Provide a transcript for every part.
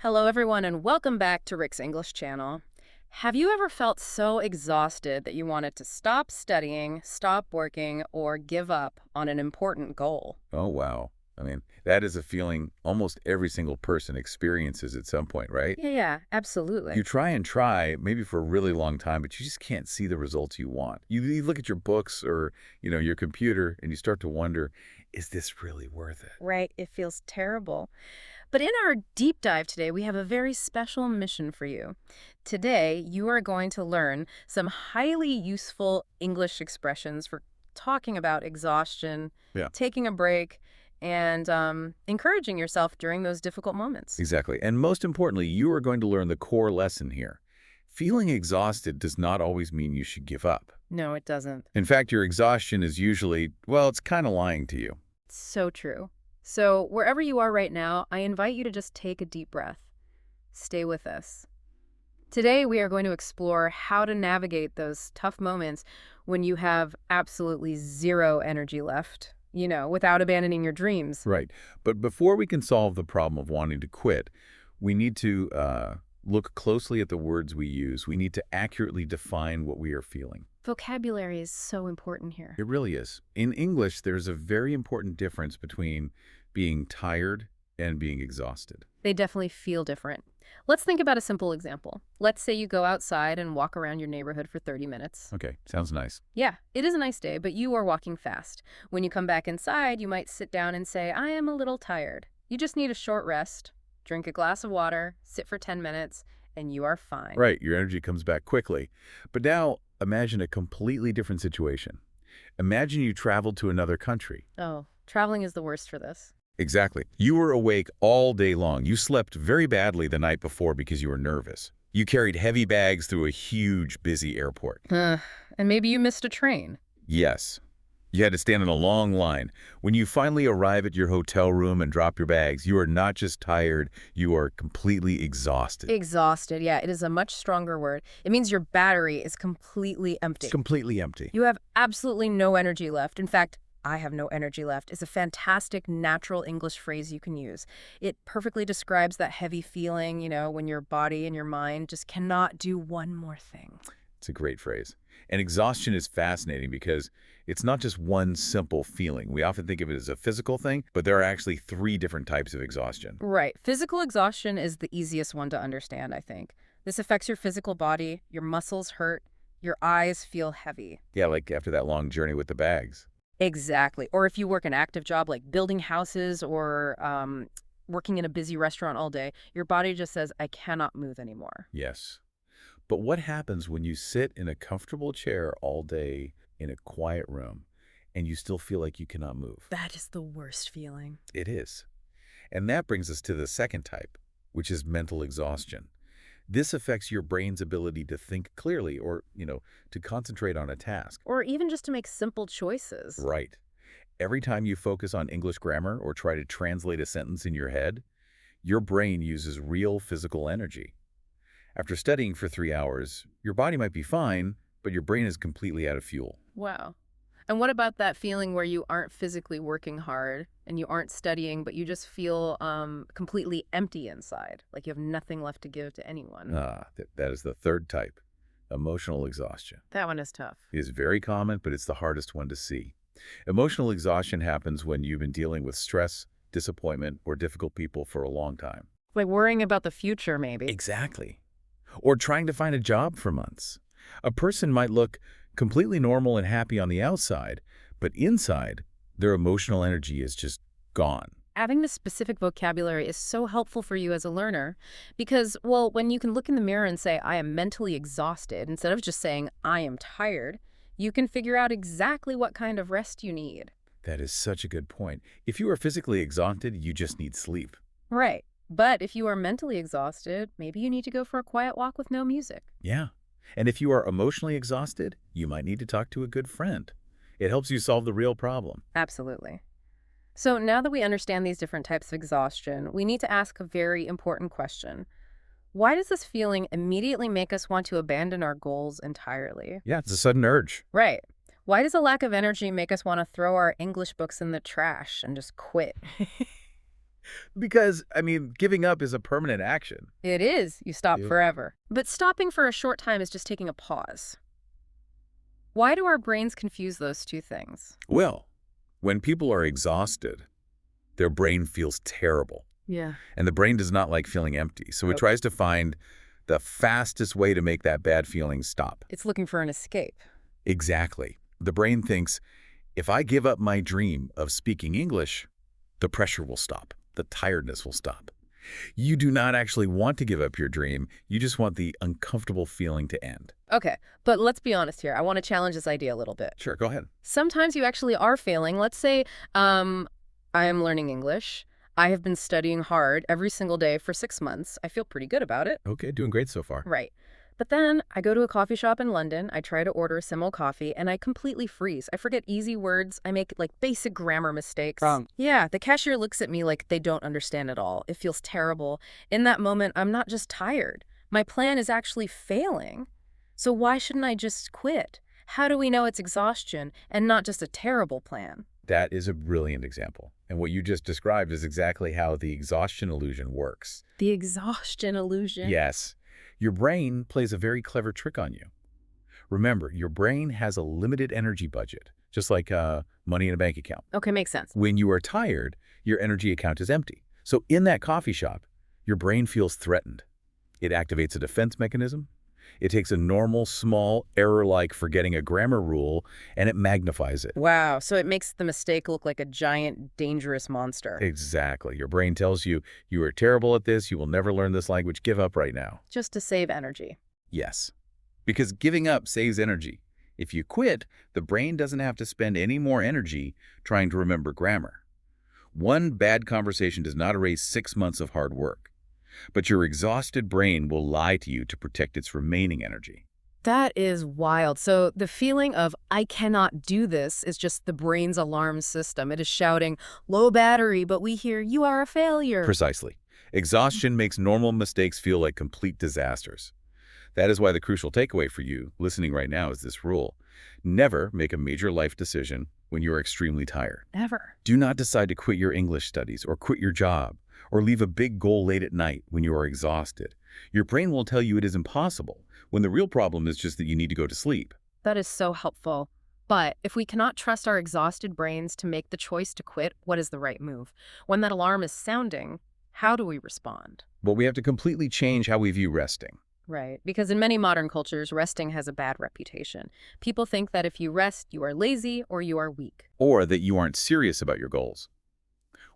Hello, everyone, and welcome back to Rick's English channel. Have you ever felt so exhausted that you wanted to stop studying, stop working, or give up on an important goal? Oh, wow. I mean, that is a feeling almost every single person experiences at some point, right? Yeah, You absolutely. try, maybe for a really long time, but you just can't see the results you want. You look at your books or, your computer and you start to wonder, is this really worth it? Right, it feels terrible. But in our deep dive today, we have a very special mission for you. Today, you are going to learn some highly useful English expressions for talking about exhaustion, Yeah, taking a break, and encouraging yourself during those difficult moments. exactly. And most importantly, you are going to learn the core lesson here. Feeling exhausted does not always mean you should give up. No, it doesn't. In fact, your exhaustion is usually, well, it's kind of lying to you. So true. So, wherever you are right now, I invite you to just take a deep breath. Stay with us. Today, we are going to explore how to navigate those tough moments when you have absolutely zero energy left, without abandoning your dreams. Right. But before we can solve the problem of wanting to quit, we need to look closely at the words we use. We need to accurately define what we are feeling. Vocabulary is so important here. It really is. In English, there's a very important difference between being tired and being exhausted. They definitely feel different. Let's think about a simple example. Let's say you go outside and walk around your neighborhood for 30 minutes. Okay, sounds nice. Yeah, it is a nice day, but you are walking fast. When you come back inside, you might sit down and say, I am a little tired. You just need a short rest, drink a glass of water, sit for 10 minutes, and you are fine. Right, your energy comes back quickly. But now imagine a completely different situation. Imagine you traveled to another country. Oh, traveling is the worst for this. Exactly. You were awake all day long. You slept very badly the night before because you were nervous. You carried heavy bags through a huge, busy airport. And maybe you missed a train. Yes. You had to stand in a long line. When you finally arrive at your hotel room and drop your bags, you are not just tired, you are completely exhausted. Exhausted, yeah, it is a much stronger word. It means your battery is completely It's empty. completely empty. You have absolutely no energy left. In fact, I have no energy left is a fantastic natural English phrase you can use. It perfectly describes that heavy feeling, when your body and your mind just cannot do one more thing. It's a great phrase. And exhaustion is fascinating because it's not just one simple feeling. We often think of it as a physical thing, but there are actually three different types of exhaustion. Right. Physical exhaustion is the easiest one to understand, I think. This affects your physical body, your muscles hurt, your eyes feel heavy. Yeah, like after that long journey with the bags. Exactly. Or if you work an active job like building houses or working in a busy restaurant all day, your body just says, I cannot move anymore. Yes. But what happens when you sit in a comfortable chair all day in a quiet room and you still feel like you cannot move? That is the worst feeling. It is. And that brings us to the second type, which is mental exhaustion. This affects your brain's ability to think clearly or, to concentrate on a task. Or even just to make simple choices. Right. Every time you focus on English grammar or try to translate a sentence in your head, your brain uses real physical energy. After studying for 3 hours, your body might be fine, but your brain is completely out of fuel. Wow. And what about that feeling where you aren't physically working hard and you aren't studying, but you just feel completely empty inside, like you have nothing left to give to anyone? That is the third type, emotional exhaustion. That one is tough. It is very common, but it's the hardest one to see. Emotional exhaustion happens when you've been dealing with stress, disappointment, or difficult people for a long time. Like worrying about the future, maybe. Exactly. Or trying to find a job for months. A person might look completely normal and happy on the outside, but inside, their emotional energy is just gone. Having this specific vocabulary is so helpful for you as a learner because, well, when you can look in the mirror and say, I am mentally exhausted, instead of just saying, I am tired, you can figure out exactly what kind of rest you need. That is such a good point. If you are physically exhausted, you just need sleep. Right. But if you are mentally exhausted, maybe you need to go for a quiet walk with no music. Yeah. And if you are emotionally exhausted, you might need to talk to a good friend. It helps you solve the real problem. Absolutely. So now that we understand these different types of exhaustion, we need to ask a very important question. Why does this feeling immediately make us want to abandon our goals entirely? Yeah, it's a sudden urge. Right. Why does a lack of energy make us want to throw our English books in the trash and just quit? Because, I mean, giving up is a permanent action. It is. You stop Yeah. forever. But stopping for a short time is just taking a pause. Why do our brains confuse those two things? Well, when people are exhausted, their brain feels terrible. Yeah. And the brain does not like feeling empty, so it Nope. tries to find the fastest way to make that bad feeling stop. It's looking for an escape. Exactly. The brain thinks, if I give up my dream of speaking English, the pressure will stop. The tiredness will stop. You do not actually want to give up your dream. You just want the uncomfortable feeling to end. Okay, but let's be honest here. I want to challenge this idea a little bit. Sure, go ahead. Sometimes you actually are failing. Let's say I am learning English. I have been studying hard every single day for 6 months. I feel pretty good about it. Okay, doing great so far. Right. But then I go to a coffee shop in London. I try to order a Simo coffee, and I completely freeze. I forget easy words. I make, like, basic grammar mistakes. Wrong. Yeah, the cashier looks at me like they don't understand at all. It feels terrible. In that moment, I'm not just tired. My plan is actually failing. So why shouldn't I just quit? How do we know it's exhaustion and not just a terrible plan? That is a brilliant example. And what you just described is exactly how the exhaustion illusion works. The exhaustion illusion? Yes. Your brain plays a very clever trick on you. Remember, your brain has a limited energy budget, just like money in a bank account. Okay, makes sense. When you are tired, your energy account is empty. So in that coffee shop, your brain feels threatened. It activates a defense mechanism. It takes a normal, small error like forgetting a grammar rule, and it magnifies it. Wow, so it makes the mistake look like a giant, dangerous monster. Exactly. Your brain tells you, you are terrible at this, you will never learn this language, give up right now. Just to save energy. Yes. Because giving up saves energy. If you quit, the brain doesn't have to spend any more energy trying to remember grammar. One bad conversation does not erase 6 months of hard work. But your exhausted brain will lie to you to protect its remaining energy. That is wild. So the feeling of I cannot do this is just the brain's alarm system. It is shouting, low battery, but we hear you are a failure. Precisely. Exhaustion makes normal mistakes feel like complete disasters. That is why the crucial takeaway for you, listening right now, is this rule. Never make a major life decision when you are extremely tired. Never. Do not decide to quit your English studies or quit your job or leave a big goal late at night when you are exhausted. Your brain will tell you it is impossible, when the real problem is just that you need to go to sleep. That is so helpful. But if we cannot trust our exhausted brains to make the choice to quit, what is the right move? When that alarm is sounding, how do we respond? But we have to completely change how we view resting. Right, because in many modern cultures, resting has a bad reputation. People think that if you rest, you are lazy or you are weak. Or that you aren't serious about your goals.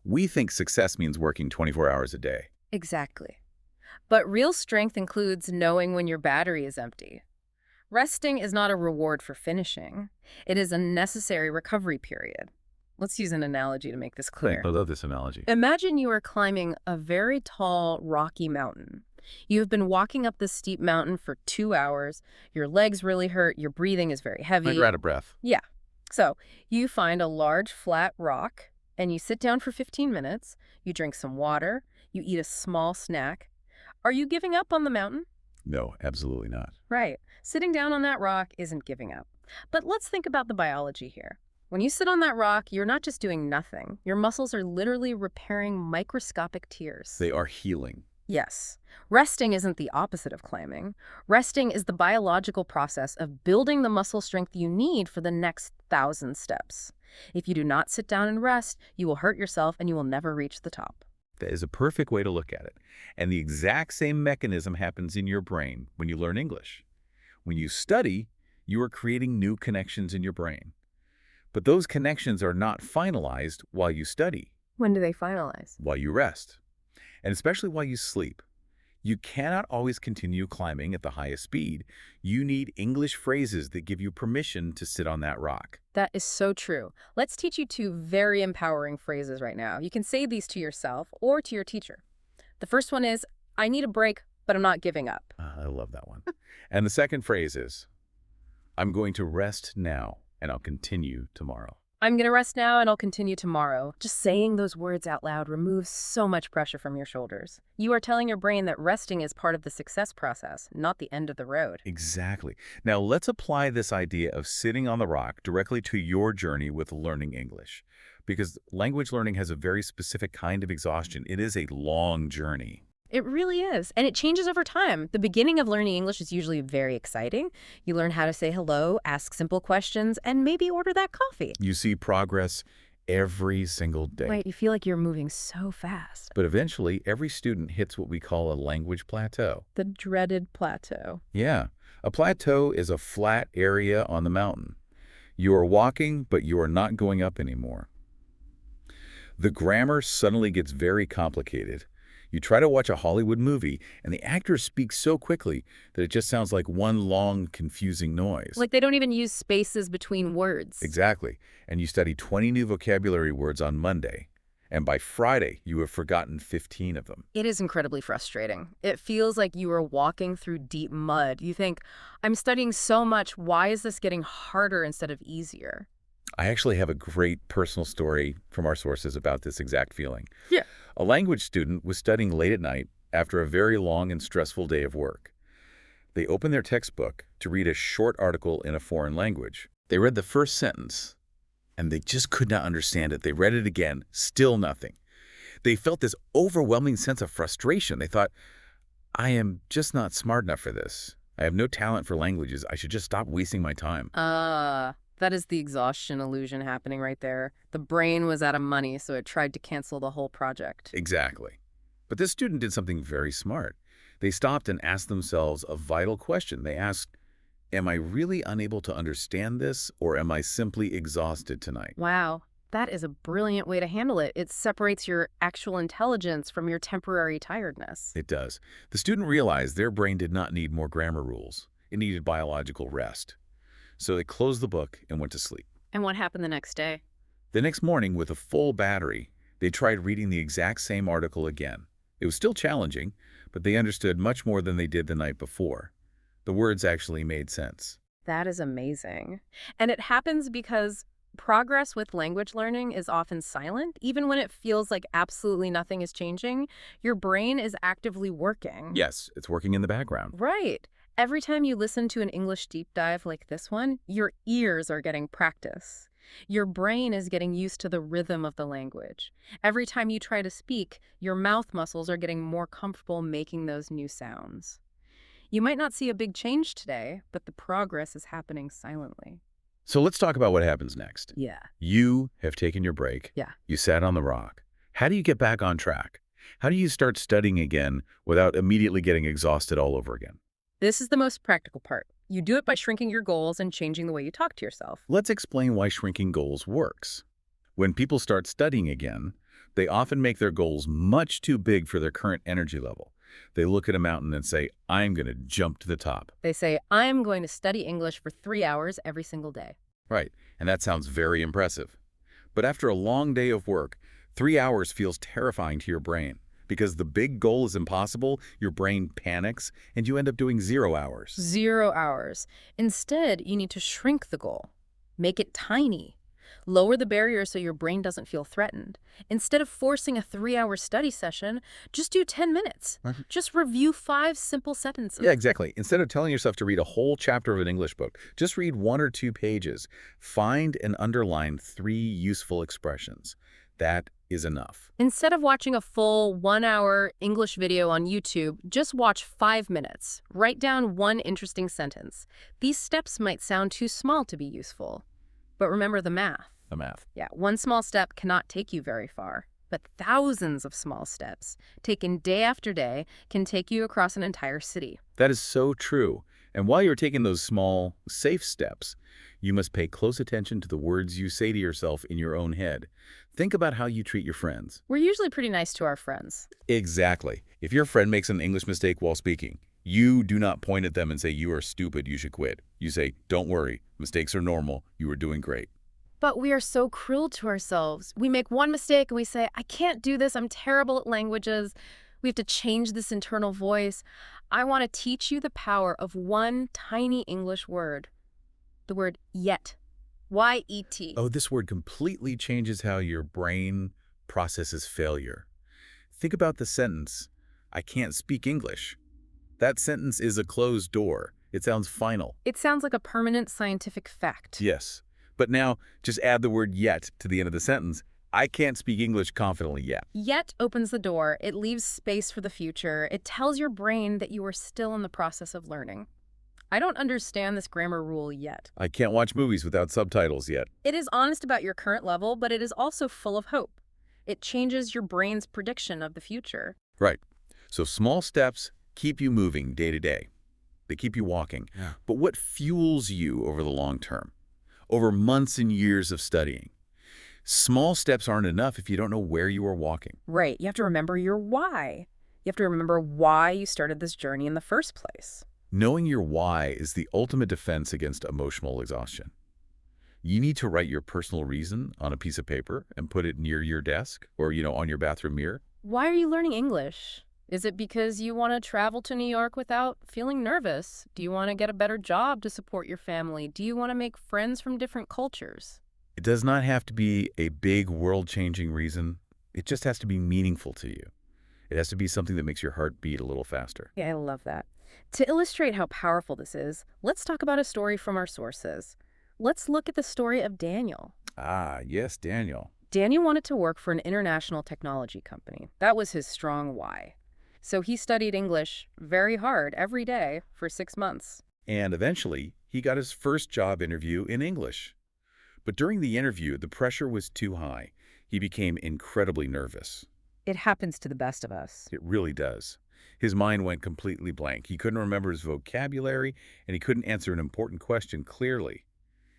We think success means working 24 hours a day. Exactly. But real strength includes knowing when your battery is empty. Resting is not a reward for finishing. It is a necessary recovery period. Let's use an analogy to make this clear. I love this analogy. Imagine you are climbing a very tall, rocky mountain. You have been walking up this steep mountain for 2 hours. Your legs really hurt. Your breathing is very heavy. Like, you're out of breath. Yeah. So you find a large, flat rock, and you sit down for 15 minutes. You drink some water. You eat a small snack. Are you giving up on the mountain? No, absolutely not. Right. Sitting down on that rock isn't giving up. But let's think about the biology here. When you sit on that rock, you're not just doing nothing. Your muscles are literally repairing microscopic tears. They are healing. Yes. Resting isn't the opposite of climbing. Resting is the biological process of building the muscle strength you need for the next 1,000 steps. If you do not sit down and rest, you will hurt yourself and you will never reach the top. That is a perfect way to look at it. And the exact same mechanism happens in your brain when you learn English. When you study, you are creating new connections in your brain. But those connections are not finalized while you study, When do they finalize? while you rest, and especially while you sleep. You cannot always continue climbing at the highest speed. You need English phrases that give you permission to sit on that rock. That is so true. Let's teach you 2 very empowering phrases right now. You can say these to yourself or to your teacher. The first one is, I need a break, but I'm not giving up. I love that one. And the second phrase is, I'm going to rest now, and I'll continue tomorrow. I'm going to rest now and I'll continue tomorrow. Just saying those words out loud removes so much pressure from your shoulders. You are telling your brain that resting is part of the success process, not the end of the road. Exactly. Now let's apply this idea of sitting on the rock directly to your journey with learning English. because language learning has a very specific kind of exhaustion. It is a long journey. It really is. And it changes over time. The beginning of learning English is usually very exciting. You learn how to say hello, ask simple questions, and maybe order that coffee. You see progress every single day. Right, you feel like you're moving so fast. But eventually, every student hits what we call a language plateau. The dreaded plateau. Yeah, a plateau is a flat area on the mountain. You are walking, but you are not going up anymore. The grammar suddenly gets very complicated. You try to watch a Hollywood movie, and the actors speak so quickly that it just sounds like one long, confusing noise. Like they don't even use spaces between words. Exactly. And you study 20 new vocabulary words on Monday, and by Friday, you have forgotten 15 of them. It is incredibly frustrating. It feels like you are walking through deep mud. You think, I'm studying so much, why is this getting harder instead of easier? I actually have a great personal story from our sources about this exact feeling. Yeah. A language student was studying late at night after a very long and stressful day of work. They opened their textbook to read a short article in a foreign language. They read the first sentence, and they just could not understand it. They read it again, still nothing. They felt this overwhelming sense of frustration. They thought, I am just not smart enough for this. I have no talent for languages. I should just stop wasting my time. That is the exhaustion illusion happening right there. The brain was out of money, so it tried to cancel the whole project. Exactly. But this student did something very smart. They stopped and asked themselves a vital question. They asked, am I really unable to understand this, or am I simply exhausted tonight? Wow, that is a brilliant way to handle it. It separates your actual intelligence from your temporary tiredness. It does. The student realized their brain did not need more grammar rules. It needed biological rest. So they closed the book and went to sleep. And what happened the next day? The next morning, with a full battery, they tried reading the exact same article again. It was still challenging, but they understood much more than they did the night before. The words actually made sense. That is amazing. And it happens because progress with language learning is often silent. Even when it feels like absolutely nothing is changing, your brain is actively working. Yes, it's working in the background. Right. Every time you listen to an English deep dive like this one, your ears are getting practice. Your brain is getting used to the rhythm of the language. Every time you try to speak, your mouth muscles are getting more comfortable making those new sounds. You might not see a big change today, but the progress is happening silently. So let's talk about what happens next. Yeah. You have taken your break. Yeah. You sat on the rock. How do you get back on track? How do you start studying again without immediately getting exhausted all over again? This is the most practical part. You do it by shrinking your goals and changing the way you talk to yourself. Let's explain why shrinking goals works. When people start studying again, they often make their goals much too big for their current energy level. They look at a mountain and say, I'm going to jump to the top. They say, I'm going to study English for 3 hours every single day. Right, and that sounds very impressive. But after a long day of work, 3 hours feels terrifying to your brain. Because the big goal is impossible, your brain panics, and you end up doing 0 hours. 0 hours. Instead, you need to shrink the goal. Make it tiny. Lower the barrier so your brain doesn't feel threatened. Instead of forcing a 3-hour study session, just do 10 minutes. Just review 5 simple sentences. Yeah, exactly. Instead of telling yourself to read a whole chapter of an English book, just read 1 or 2 pages. Find and underline 3 useful expressions. That is enough. Instead of watching a full 1-hour English video on YouTube, just watch 5 minutes. Write down 1 interesting sentence. These steps might sound too small to be useful. But remember the math. The math. Yeah, 1 small step cannot take you very far. But thousands of small steps, taken day after day, can take you across an entire city. That is so true. And while you're taking those small, safe steps, you must pay close attention to the words you say to yourself in your own head. Think about how you treat your friends. We're usually pretty nice to our friends. Exactly. If your friend makes an English mistake while speaking, you do not point at them and say, you are stupid, you should quit. You say, don't worry, mistakes are normal, you are doing great. But we are so cruel to ourselves. We make 1 mistake and we say, I can't do this, I'm terrible at languages. We have to change this internal voice. I want to teach you the power of 1 tiny English word. The word yet. Y-E-T. Oh, this word completely changes how your brain processes failure. Think about the sentence, I can't speak English. That sentence is a closed door. It sounds final. It sounds like a permanent scientific fact. Yes. But now, just add the word yet to the end of the sentence, I can't speak English confidently yet. Yet opens the door. It leaves space for the future. It tells your brain that you are still in the process of learning. I don't understand this grammar rule yet. I can't watch movies without subtitles yet. It is honest about your current level, but it is also full of hope. It changes your brain's prediction of the future. Right. So small steps keep you moving day to day. They keep you walking. Yeah. But what fuels you over the long term? Over months and years of studying? Small steps aren't enough if you don't know where you are walking. Right. You have to remember your why. You have to remember why you started this journey in the first place. Knowing your why is the ultimate defense against emotional exhaustion. You need to write your personal reason on a piece of paper and put it near your desk or, on your bathroom mirror. Why are you learning English? Is it because you want to travel to New York without feeling nervous? Do you want to get a better job to support your family? Do you want to make friends from different cultures? It does not have to be a big world-changing reason. It just has to be meaningful to you. It has to be something that makes your heart beat a little faster. Yeah, I love that. To illustrate how powerful this is, let's talk about a story from our sources. Let's look at the story of Daniel. Ah, yes, Daniel. Daniel wanted to work for an international technology company. That was his strong why. So he studied English very hard every day for 6 months. And eventually, he got his first job interview in English. But during the interview, the pressure was too high. He became incredibly nervous. It happens to the best of us. It really does. His mind went completely blank. He couldn't remember his vocabulary, and he couldn't answer an important question clearly.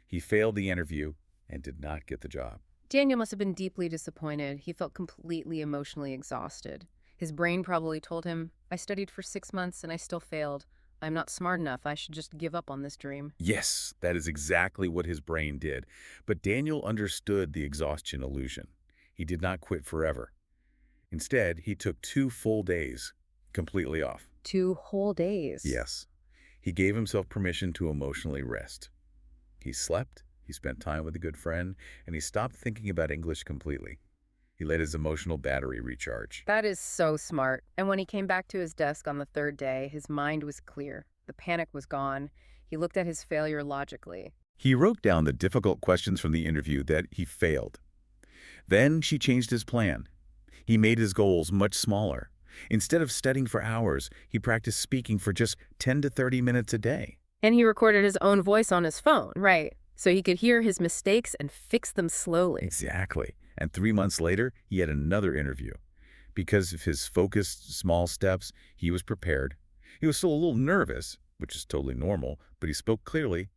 He failed the interview and did not get the job. Daniel must have been deeply disappointed. He felt completely emotionally exhausted. His brain probably told him, I studied for 6 months and I still failed. I'm not smart enough. I should just give up on this dream. Yes, that is exactly what his brain did. But Daniel understood the exhaustion illusion. He did not quit forever. Instead, he took 2 full days, completely off. 2 whole days? Yes. He gave himself permission to emotionally rest. He slept, he spent time with a good friend, and he stopped thinking about English completely. He let his emotional battery recharge. That is so smart. And when he came back to his desk on the 3rd day, his mind was clear. The panic was gone. He looked at his failure logically. He wrote down the difficult questions from the interview that he failed. Then he changed his plan. He made his goals much smaller. Instead of studying for hours, he practiced speaking for just 10 to 30 minutes a day. And he recorded his own voice on his phone. Right. So he could hear his mistakes and fix them slowly. Exactly. And 3 months later, he had another interview. Because of his focused, small steps, he was prepared. He was still a little nervous, which is totally normal, but he spoke clearly,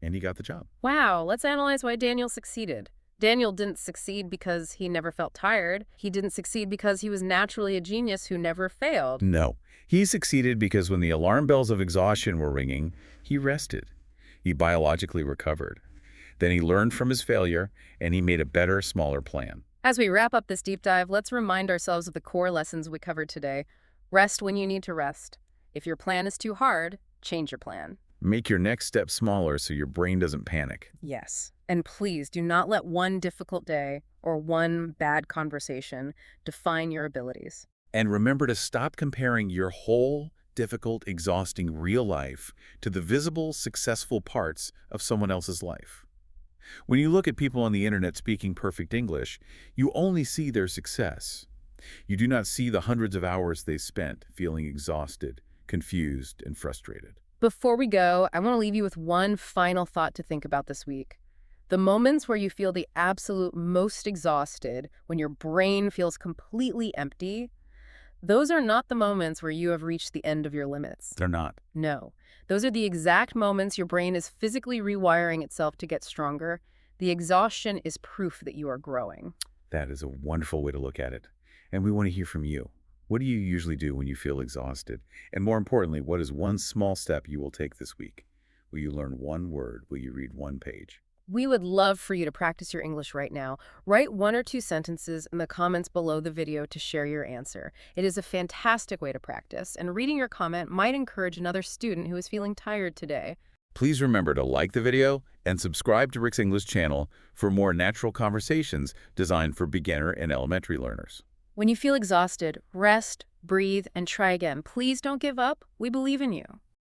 and he got the job. Wow, let's analyze why Daniel succeeded. Daniel didn't succeed because he never felt tired. He didn't succeed because he was naturally a genius who never failed. No, he succeeded because when the alarm bells of exhaustion were ringing, he rested. He biologically recovered. Then he learned from his failure, and he made a better, smaller plan. As we wrap up this deep dive, let's remind ourselves of the core lessons we covered today. Rest when you need to rest. If your plan is too hard, change your plan. Make your next step smaller so your brain doesn't panic. Yes. And please do not let one difficult day or one bad conversation define your abilities. And remember to stop comparing your whole, difficult, exhausting real life to the visible, successful parts of someone else's life. When you look at people on the internet speaking perfect English, you only see their success. You do not see the hundreds of hours they spent feeling exhausted, confused, and frustrated. Before we go, I want to leave you with one final thought to think about this week. The moments where you feel the absolute most exhausted, when your brain feels completely empty, those are not the moments where you have reached the end of your limits. They're not. No. Those are the exact moments your brain is physically rewiring itself to get stronger. The exhaustion is proof that you are growing. That is a wonderful way to look at it. And we want to hear from you. What do you usually do when you feel exhausted? And more importantly, what is one small step you will take this week? Will you learn one word? Will you read one page? We would love for you to practice your English right now. Write 1 or 2 sentences in the comments below the video to share your answer. It is a fantastic way to practice, and reading your comment might encourage another student who is feeling tired today. Please remember to like the video and subscribe to Rick's English channel for more natural conversations designed for beginner and elementary learners. When you feel exhausted, rest, breathe, and try again. Please don't give up. We believe in you.